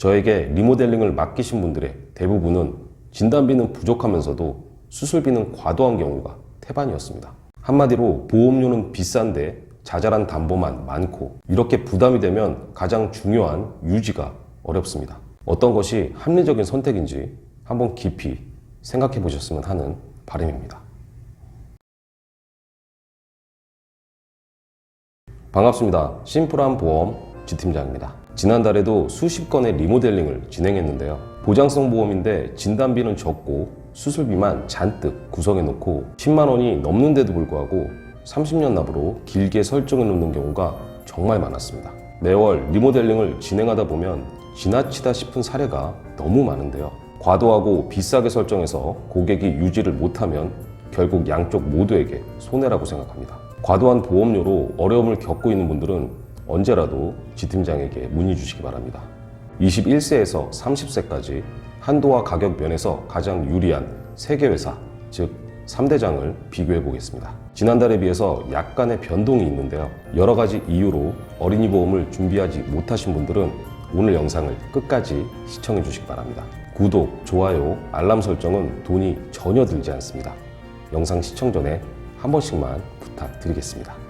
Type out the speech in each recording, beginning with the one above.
저에게 리모델링을 맡기신 분들의 대부분은 진단비는 부족하면서도 수술비는 과도한 경우가 태반이었습니다. 한마디로 보험료는 비싼데 자잘한 담보만 많고, 이렇게 부담이 되면 가장 중요한 유지가 어렵습니다. 어떤 것이 합리적인 선택인지 한번 깊이 생각해 보셨으면 하는 바람입니다. 반갑습니다. 심플한 보험 지팀장입니다. 지난달에도 수십 건의 리모델링을 진행했는데요. 보장성 보험인데 진단비는 적고 수술비만 잔뜩 구성해 놓고 10만 원이 넘는데도 불구하고 30년 납으로 길게 설정해 놓는 경우가 정말 많았습니다. 매월 리모델링을 진행하다 보면 지나치다 싶은 사례가 너무 많은데요. 과도하고 비싸게 설정해서 고객이 유지를 못하면 결국 양쪽 모두에게 손해라고 생각합니다. 과도한 보험료로 어려움을 겪고 있는 분들은 언제라도 지팀장에게 문의 주시기 바랍니다. 21세에서 30세까지 한도와 가격 면에서 가장 유리한 3개 회사, 즉 3대장을 비교해 보겠습니다. 지난달에 비해서 약간의 변동이 있는데요. 여러 가지 이유로 어린이 보험을 준비하지 못하신 분들은 오늘 영상을 끝까지 시청해 주시기 바랍니다. 구독, 좋아요, 알람 설정은 돈이 전혀 들지 않습니다. 영상 시청 전에 한 번씩만 부탁드리겠습니다.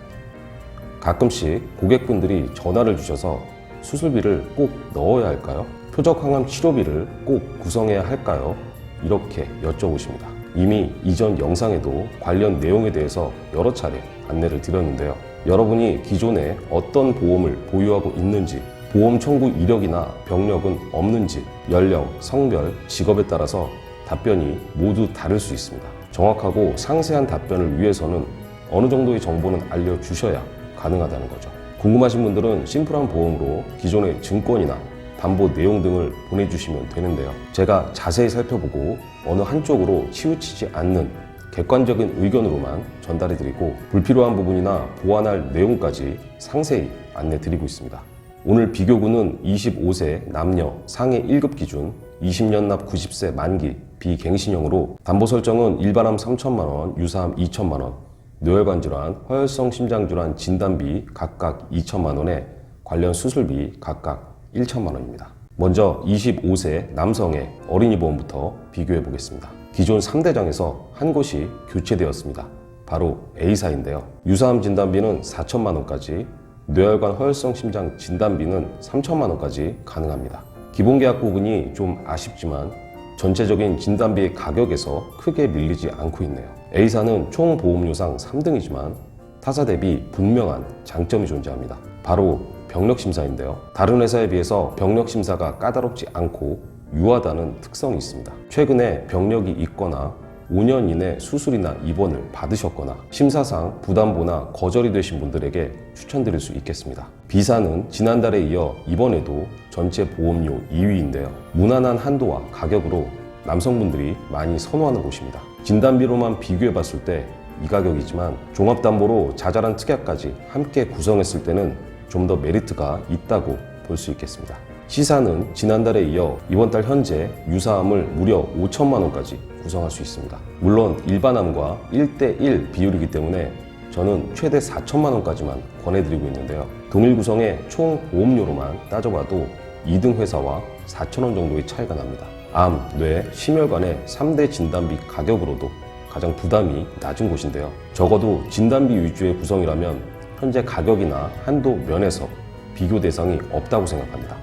가끔씩 고객분들이 전화를 주셔서 수술비를 꼭 넣어야 할까요? 표적 항암 치료비를 꼭 구성해야 할까요? 이렇게 여쭤보십니다. 이미 이전 영상에도 관련 내용에 대해서 여러 차례 안내를 드렸는데요. 여러분이 기존에 어떤 보험을 보유하고 있는지, 보험 청구 이력이나 병력은 없는지, 연령, 성별, 직업에 따라서 답변이 모두 다를 수 있습니다. 정확하고 상세한 답변을 위해서는 어느 정도의 정보는 알려주셔야 가능하다는 거죠. 궁금하신 분들은 심플한 보험으로 기존의 증권이나 담보 내용 등을 보내주시면 되는데요. 제가 자세히 살펴보고 어느 한쪽으로 치우치지 않는 객관적인 의견으로만 전달해드리고, 불필요한 부분이나 보완할 내용까지 상세히 안내드리고 있습니다. 오늘 비교군은 25세 남녀 상해 1급 기준 20년 납 90세 만기 비갱신형으로 담보 설정은 일반암 3천만 원, 유사암 2천만 원, 뇌혈관 질환, 허혈성 심장 질환 진단비 각각 2천만 원에 관련 수술비 각각 1천만 원입니다. 먼저 25세 남성의 어린이 보험부터 비교해 보겠습니다. 기존 3대장에서 한 곳이 교체되었습니다. 바로 A사인데요. 유사암 진단비는 4천만 원까지, 뇌혈관 허혈성 심장 진단비는 3천만 원까지 가능합니다. 기본계약 부분이 좀 아쉽지만 전체적인 진단비의 가격에서 크게 밀리지 않고 있네요. A사는 총 보험료상 3등이지만 타사 대비 분명한 장점이 존재합니다. 바로 병력심사인데요. 다른 회사에 비해서 병력심사가 까다롭지 않고 유하다는 특성이 있습니다. 최근에 병력이 있거나 5년 이내 수술이나 입원을 받으셨거나 심사상 부담보나 거절이 되신 분들에게 추천드릴 수 있겠습니다. B사는 지난달에 이어 이번에도 전체 보험료 2위인데요. 무난한 한도와 가격으로 남성분들이 많이 선호하는 곳입니다. 진단비로만 비교해 봤을 때 이 가격이지만 종합담보로 자잘한 특약까지 함께 구성했을 때는 좀 더 메리트가 있다고 볼 수 있겠습니다. C사는 지난달에 이어 이번 달 현재 유사암을 무려 5천만 원까지 구성할 수 있습니다. 물론 일반암과 1:1 비율이기 때문에 저는 최대 4천만 원까지만 권해드리고 있는데요. 동일 구성의 총 보험료로만 따져봐도 2등 회사와 4천 원 정도의 차이가 납니다. 암, 뇌, 심혈관의 3대 진단비 가격으로도 가장 부담이 낮은 곳인데요. 적어도 진단비 위주의 구성이라면 현재 가격이나 한도 면에서 비교 대상이 없다고 생각합니다.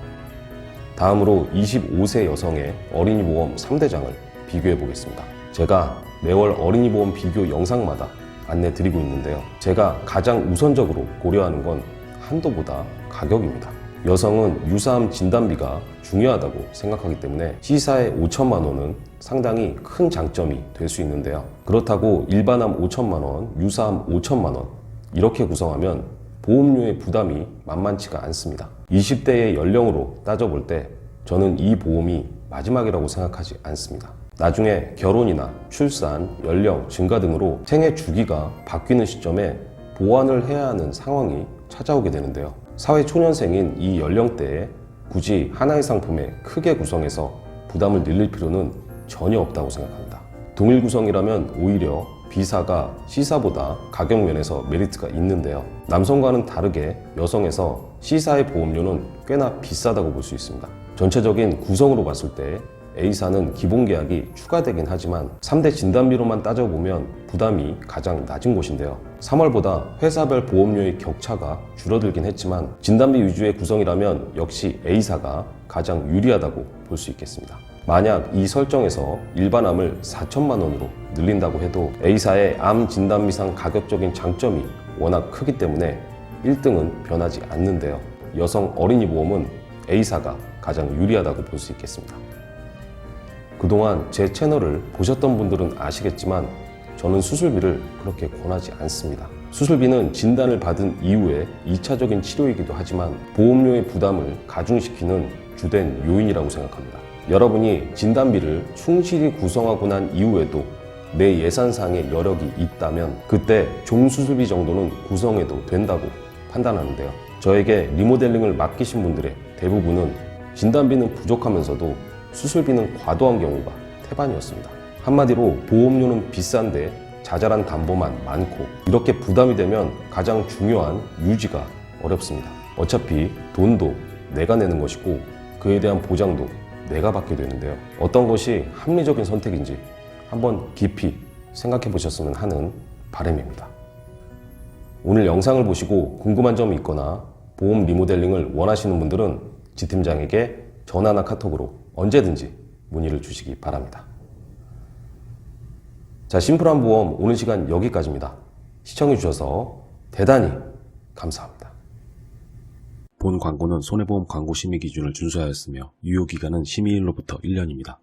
다음으로 25세 여성의 어린이 보험 3대장을 비교해 보겠습니다. 제가 매월 어린이 보험 비교 영상마다 안내 드리고 있는데요. 제가 가장 우선적으로 고려하는 건 한도보다 가격입니다. 여성은 유사암 진단비가 중요하다고 생각하기 때문에 C사의 5천만 원은 상당히 큰 장점이 될 수 있는데요. 그렇다고 일반암 5천만 원, 유사암 5천만 원 이렇게 구성하면 보험료의 부담이 만만치가 않습니다. 20대의 연령으로 따져볼 때 저는 이 보험이 마지막이라고 생각하지 않습니다. 나중에 결혼이나 출산, 연령 증가 등으로 생애 주기가 바뀌는 시점에 보완을 해야 하는 상황이 찾아오게 되는데요. 사회 초년생인 이 연령대에 굳이 하나의 상품에 크게 구성해서 부담을 늘릴 필요는 전혀 없다고 생각합니다. 동일 구성이라면 오히려 B사가 C사보다 가격 면에서 메리트가 있는데요. 남성과는 다르게 여성에서 C사의 보험료는 꽤나 비싸다고 볼 수 있습니다. 전체적인 구성으로 봤을 때 A사는 기본 계약이 추가되긴 하지만 3대 진단비로만 따져보면 부담이 가장 낮은 곳인데요. 3월보다 회사별 보험료의 격차가 줄어들긴 했지만 진단비 위주의 구성이라면 역시 A사가 가장 유리하다고 볼 수 있겠습니다. 만약 이 설정에서 일반암을 4천만 원으로 늘린다고 해도 A사의 암 진단비상 가격적인 장점이 워낙 크기 때문에 1등은 변하지 않는데요. 여성 어린이 보험은 A사가 가장 유리하다고 볼 수 있겠습니다. 그동안 제 채널을 보셨던 분들은 아시겠지만 저는 수술비를 그렇게 권하지 않습니다. 수술비는 진단을 받은 이후에 2차적인 치료이기도 하지만 보험료의 부담을 가중시키는 주된 요인이라고 생각합니다. 여러분이 진단비를 충실히 구성하고 난 이후에도 내 예산상의 여력이 있다면 그때 종수술비 정도는 구성해도 된다고 판단하는데요. 저에게 리모델링을 맡기신 분들의 대부분은 진단비는 부족하면서도 수술비는 과도한 경우가 태반이었습니다. 한마디로 보험료는 비싼데 자잘한 담보만 많고 이렇게 부담이 되면 가장 중요한 유지가 어렵습니다. 어차피 돈도 내가 내는 것이고 그에 대한 보장도 내가 받게 되는데요. 어떤 것이 합리적인 선택인지 한번 깊이 생각해 보셨으면 하는 바람입니다. 오늘 영상을 보시고 궁금한 점이 있거나 보험 리모델링을 원하시는 분들은 지팀장에게 전화나 카톡으로 언제든지 문의를 주시기 바랍니다. 자, 심플한 보험 오늘 시간 여기까지입니다. 시청해 주셔서 대단히 감사합니다. 본 광고는 손해보험 광고 심의 기준을 준수하였으며 유효기간은 심의일로부터 1년입니다.